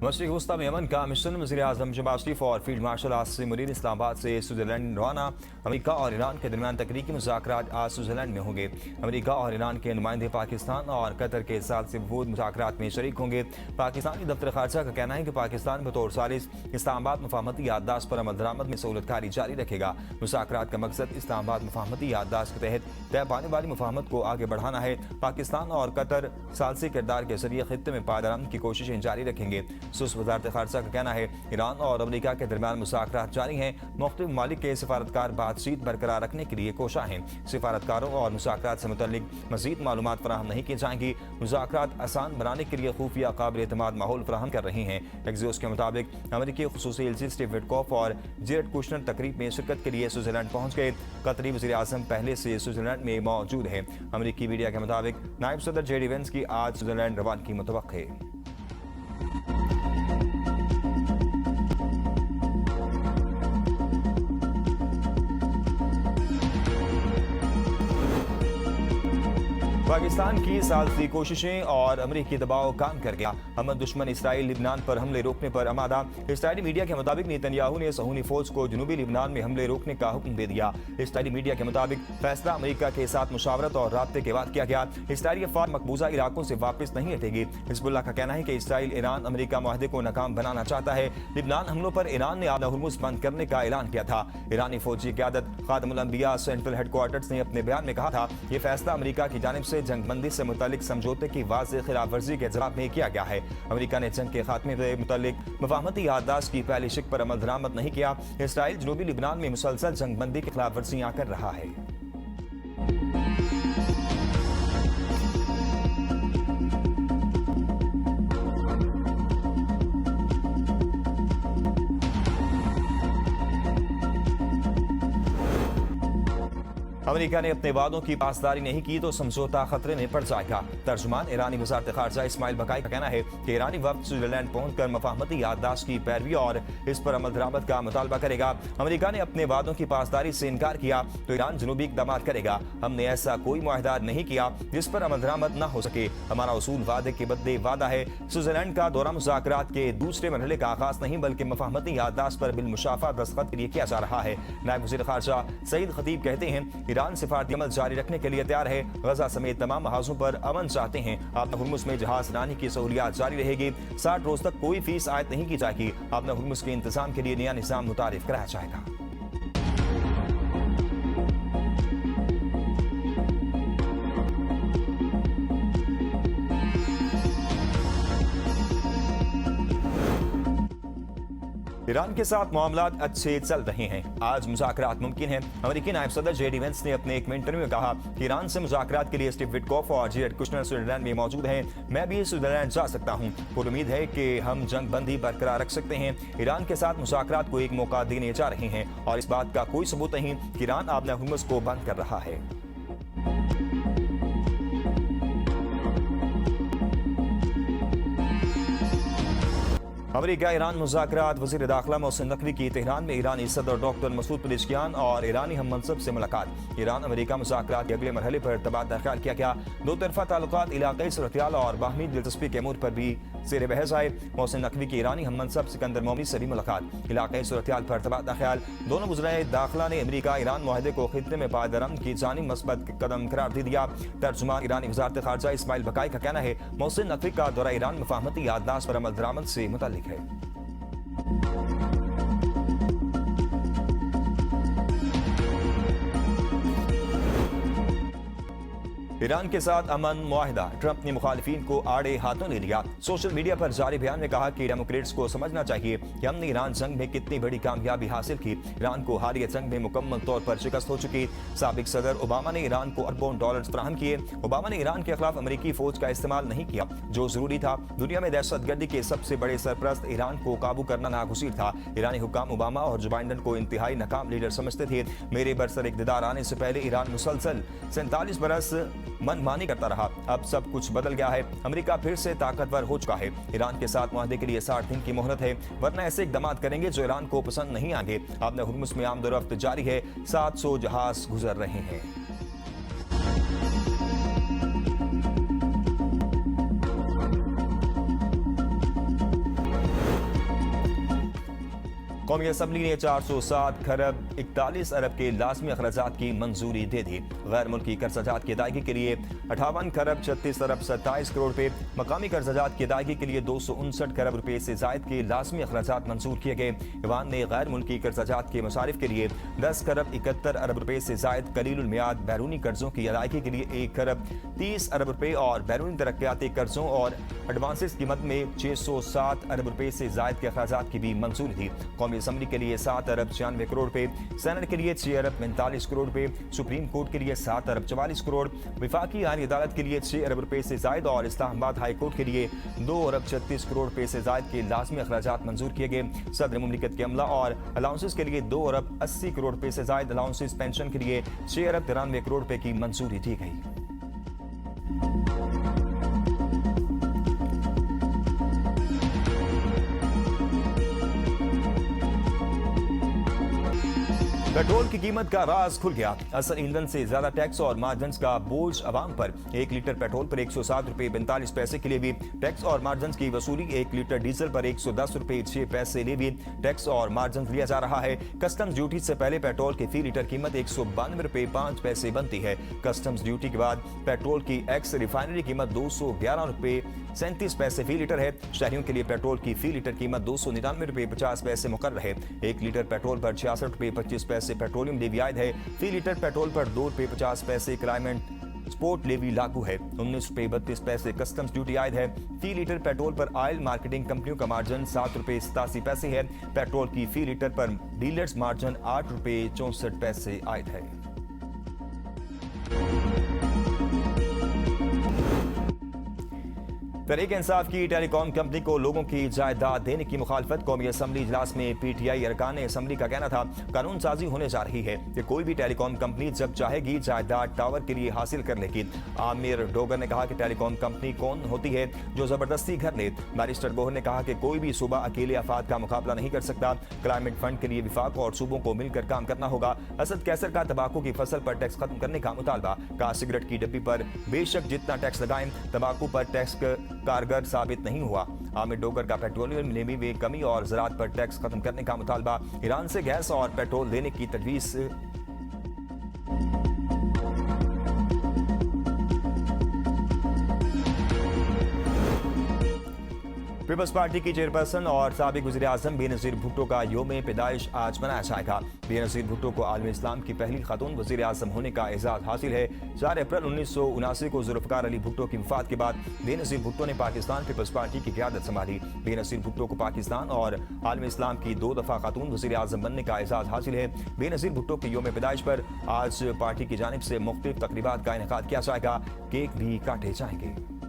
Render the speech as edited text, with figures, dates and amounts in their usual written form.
मशरिक़ वस्ता में अमन का मिशन वज़ीर आज़म शहबाज शरीफ और फील्ड मार्शल आसिम मुनीर इस्लामाबाद से स्विट्ज़रलैंड रवाना। अमेरिका और ईरान के दरमियान तकनीकी मुज़ाकरात आज स्विट्ज़रलैंड में होंगे। अमेरिका और ईरान के नुमाइंदे पाकिस्तान और कतर के साथ से वफूद मुज़ाकरात में शरीक होंगे। पाकिस्तानी दफ्तर खारजा का कहना है कि पाकिस्तान बतौर सालिस इस्लामाबाद मफाहमती याददाश्त पर अमल दरामद में सहूलतकारी जारी रखेगा। मुज़ाकरात का मकसद इस्लामाबाद मफाहमती याददाश्त के तहत तय पाने वाली मुफाहमत को आगे बढ़ाना है। पाकिस्तान और कतर सालसी किरदार के जरिए खित्ते में पायदारी की कोशिशें जारी रखेंगे। वज़ारत खारजा का कहना है ईरान और अमेरिका के दरमियान मुज़ाकरात जारी हैं। मुख्तलिफ ममालिक के सफारतकार बातचीत बरकरार रखने के लिए कोशा हैं। सफारतकारों और मुज़ाकरात से मुतल्लिक मज़ीद मालूमात फराहम नहीं की जाएंगी। मुज़ाकरात आसान बनाने के लिए खुफिया काबिल एतमाद माहौल फराहम कर रही हैं। एक्सियोस के मुताबिक अमेरिकी खुसूसी एजेंसी स्टीव विटकॉफ और जेरेड कुशनर तकरीब में शिरकत के लिए स्विट्ज़रलैंड पहुंच गए। कतरी वज़ीर आज़म पहले से स्विट्ज़रलैंड में मौजूद हैं। अमेरिकी मीडिया के मुताबिक नायब सदर जेडी वेंस की आज स्विट्ज़रलैंड रवानगी मुतवक्किल है। पाकिस्तान की सालसी कोशिशें और अमरीकी दबाव काम कर गया। हमद दुश्मन इसराइल लिबनान पर हमले रोकने पर आमादा। इसराइली मीडिया के मुताबिक नेतन्याहू ने सहूनी फौज को जनूबी लिबनान में हमले रोकने का हुक्म दे दिया। इसराइली मीडिया के मुताबिक फैसला अमरीका के साथ मुशावरत और राब्ते के बाद किया गया। इसराइली अफवाज मकबूजा इलाकों से वापस नहीं हटेगी। हिजबुल्लाह का कहना है कि इसराइल ईरान अमरीका माहदे को नाकाम बनाना चाहता है। लिबनान हमलों पर ईरान ने आधा हुर्मुज़ बंद करने का ऐलान किया था। ईरानी फौजी क़यादत खातमुल अंबिया सेंट्रल हेडक्वार्टर्स ने अपने बयान में कहा था ये फैसला अमरीका की जानिब से जंगबंदी से मुतालिक समझौते की वाज़ेह खिलाफवर्जी के जवाब में किया गया है। अमरीका ने जंग के खात्मे से मुतालिक मुफाहमती याददाश्त की पहली शिक पर अमल दरामद नहीं किया। इसराइल जनूबी लिबनान में मुसलसल जंगबंदी की खिलाफवर्जियां कर रहा है। अमेरिका ने अपने वादों की पासदारी नहीं की तो समझौता खतरे में पड़ जाएगा। तर्जुमान ईरानी वज़ारत खारजा इस्माइल बकाई का कहना है कि ईरानी वक्त स्विट्ज़रलैंड पहुंचकर मफाहमती याददाश्त की पैरवी और इस पर अमल दरामद का मुतालबा करेगा। अमेरिका ने अपने वादों की पासदारी से इनकार किया तो ईरान जनूबी इक़दाम करेगा। हमने ऐसा कोई मुआहदा नहीं किया जिस पर अमल दरामद न हो सके। हमारा उसूल वादे के बदले वादा है। स्विट्ज़रलैंड का दौरा मुज़ाकरात के दूसरे मरहले का आगाज नहीं बल्कि मफाहमती याददाश्त पर बिलमुशाफा दस्तखत के लिए किया जा रहा है। नायब वज़ीर खारजा सईद खतीब कहते हैं ईरान सिफारती अमल जारी रखने के लिए तैयार है। गजा समेत तमाम महाजों पर अमन चाहते हैं। आपने हुर्मुज़ में जहाज रानी की सहूलियात जारी रहेगी। 60 रोज तक कोई फीस आयद नहीं की जाएगी। आपने हुर्मुज़ के इंतजाम के लिए नया निज़ाम मुतारिफ कराया जाएगा। ईरान के साथ मामलात अच्छे चल रहे हैं। आज मुज़ाकरात मुमकिन हैं। अमेरिकी नायब सदर जेडी वेंस ने अपने एक इंटरव्यू में कहा कि ईरान से मुज़ाकरात के लिए स्टीव विटकॉफ और जेरेड कुशनर स्विट्ज़रलैंड में मौजूद हैं। मैं भी स्विट्ज़रलैंड जा सकता हूं। और उम्मीद है कि हम जंग बंदी बरकरार रख सकते हैं। ईरान के साथ मुज़ाकरात को एक मौका देने जा रहे हैं और इस बात का कोई सबूत नहीं कि ईरान आबना हुर्मुज़ को बंद कर रहा है। अमेरिका ईरान मुज़ाकरात। वज़ीर दाखिला मोहसिन नकवी की तेहरान में ईरानी सदर डॉक्टर मसूद पेज़ेशकियान और ईरानी हम मनसब से मुलाकात। ईरान अमेरिका मुज़ाकरात के अगले मरहले पर तबादला ख्याल किया गया। दो तरफा ताल्लुकात, इलाक़ाई सूरत-ए-हाल और बाहमी दिलचस्पी के अमूर पर भी ज़ेर बहस आए। मोहसिन नकवी की ईरानी हम मनसब सिकंदर मोमी से भी मुलाकात। इलाक़ाई सूरत-ए-हाल पर तबादला ख्याल। दोनों वज़राए दाखिला ने अमेरिका ईरान मुआहदे को खित्ते में पायदारी की जानिब मस्बत कदम करार दे दिया। तर्जुमान ईरानी वज़ारत खारजा इस्माइल बकाई का कहना है मोहसिन नकवी का दौरा ईरान मफाहमती याददाश्त पर अमल दरामद से मुताल्लिक है। ईरान के साथ अमन मुआहिदा। ट्रंप ने मुखालिफिन को आड़े हाथों ले लिया। सोशल मीडिया पर जारी बयान में कहा कि डेमोक्रेट्स को समझना चाहिए कि हमने ईरान जंग में कितनी बड़ी कामयाबी हासिल की। ईरान को हालिया जंग में मुकम्मल तौर पर शिकस्त हो चुकी। साबिक सदर ओबामा ने ईरान को अरबों डॉलर्स फराहम किए। ओबामा ने ईरान के खिलाफ अमेरिकी फौज का इस्तेमाल नहीं किया जो जरूरी था। दुनिया में दहशतगर्दी के सबसे बड़े सरपरस्त ईरान को काबू करना नागुज़ीर था। ईरानी हुक्काम ओबामा और जो बाइडन को इंतहाई नाकाम लीडर समझते थे। मेरे बरसर इक़्तिदार आने से पहले ईरान मुसलसल 47 बरस मनमानी करता रहा। अब सब कुछ बदल गया है। अमेरिका फिर से ताकतवर हो चुका है। ईरान के साथ मुआहदे के लिए 60 दिन की मोहलत है, वरना ऐसे इक़दाम करेंगे जो ईरान को पसंद नहीं आएंगे। आपने हुर्मुज़ में आमदोरफ्त जारी है। 700 जहाज गुजर रहे हैं। कौमी असम्बली ने 407 खरब 41 अरब के लाजमी अखराजात की मंजूरी दे दी। गैर मुल्की कर्जाजात की अदायगी के लिए 58 खरब 36 अरब 27 करोड़ रुपए, मकामी कर्जाजात की अदायगी के लिए 259 खरब रुपए से जायद के लाजमी अखराजात मंजूर किए गए। ईवान ने गैर मुल्की कर्जाजात के मसारिफ के लिए 10 खरब 71 अरब रुपए से जायद कलीलुल मियाद बैरूनी कर्जों की अदायगी के लिए 1 खरब 30 अरब रुपए और बैरूनी तरक्याती कर्जों और एडवांसेस की मद में 607 अरब रुपए से जायद के अखराजात की भी मंजूरी थी। कौमी असम्बली के लिए 7 अरब 96 करोड़ रुपए, सेनेट के लिए 6 अरब 45 करोड़ रुपए, सुप्रीम कोर्ट के लिए 7 अरब 44 करोड़, विफाकी आईनी अदालत के लिए 6 अरब रुपए से जायद और इस्लामाबाद हाई कोर्ट के लिए 2 अरब 36 करोड़ रुपए से जायद के लाजमी अखराजात मंजूर किए गए। सदर मुमलिकत के अमला और अलाउंसेस के लिए 2 अरब 80 करोड़ रुपए से जायद अलाउंसेस, पेंशन के लिए 6 अरब 93 करोड़ रुपए की मंजूरी दी गई। पेट्रोल की कीमत का राज खुल गया। असल ईंधन से ज्यादा टैक्स और मार्जिन का बोझ अवाम पर। 1 लीटर पेट्रोल पर 107 रुपए 45 पैसे के लिए भी टैक्स और मार्जिन की वसूली। 1 लीटर डीजल पर 110 रुपए 6 पैसे लिए भी टैक्स और मार्जिन लिया जा रहा है। कस्टम्स ड्यूटी से पहले पेट्रोल की फी लीटर कीमत 192 रुपए 5 पैसे बनती है। कस्टम्स ड्यूटी के बाद पेट्रोल की एक्स रिफाइनरी कीमत 211 रुपए 37 पैसे फी लीटर है। शहरियों के लिए पेट्रोल की फी लीटर कीमत 299 रुपए 50 पैसे मुकर्रर है। 1 लीटर पेट्रोल पर 66 रुपए 25 पैसे पेट्रोलियम लेवी आयद है। फी लीटर पेट्रोल पर 2 रुपए 50 पैसे क्लाइमेट स्पोर्ट लेवी लागू है। 19 रुपए 32 पैसे कस्टम्स ड्यूटी आयद है। फी लीटर पेट्रोल पर ऑयल मार्केटिंग कंपनियों का मार्जिन 7 रुपए 87 पैसे है। पेट्रोल की फी लीटर पर डीलर्स मार्जिन 8 रुपए 64 पैसे आयद है। तहरीक इंसाफ की टेलीकॉम कंपनी को लोगों की जायदाद देने की मुखालफत। कौमी असम्बली इजलास में PTI अरकान असम्बली का कहना था कानून साजी होने जा रही है कि कोई भी टेलीकॉम कंपनी जब चाहेगी जायदाद टावर के लिए हासिल कर लेगी। आमिर डोगर ने कहा कि टेलीकॉम कंपनी कौन होती है जो जबरदस्ती घर ले। बैरिस्टर गोहर ने कहा कि कोई भी सूबा अकेले अफाद का मुकाबला नहीं कर सकता। क्लाइमेट फंड के लिए विफाक और सूबों को मिलकर काम करना होगा। असद कैसर का तंबाकू की फसल पर टैक्स खत्म करने का मुतालबा। कहा सिगरेट की डब्बी पर बेशक जितना टैक्स लगाएं तंबाकू पर टैक्स कारगर साबित नहीं हुआ। आमिर डोगर का पेट्रोलियम में कमी और ज़राअत पर टैक्स खत्म करने का मुतालबा। ईरान से गैस और पेट्रोल लेने की तजवीज़। पीपल्स पार्टी की चेयरपर्सन और साबिक वज़ीर आज़म बेनज़ीर भुट्टो का योम पैदाइश आज मनाया जाएगा। बेनज़ीर भुट्टो को आलम इस्लाम की पहली खातून वज़ीर आज़म होने का एजाज़ हासिल है। 4 अप्रैल 1979 को जुल्फ़िकार अली भुट्टो की वफ़ात के बाद बेनज़ीर भुट्टो ने पाकिस्तान पीपल्स पार्टी की क़यादत संभाली। बेनज़ीर भुट्टो को पाकिस्तान और आलम इस्लाम की 2 दफ़ा खातून वज़ीर आज़म बनने का एजाज़ हासिल है। बेनज़ीर भुट्टो के योम पैदाइश पर आज पार्टी की जानिब से मुख्तलिफ तक़रीबात का इनेकाद किया जाएगा। केक भी काटे जाएंगे।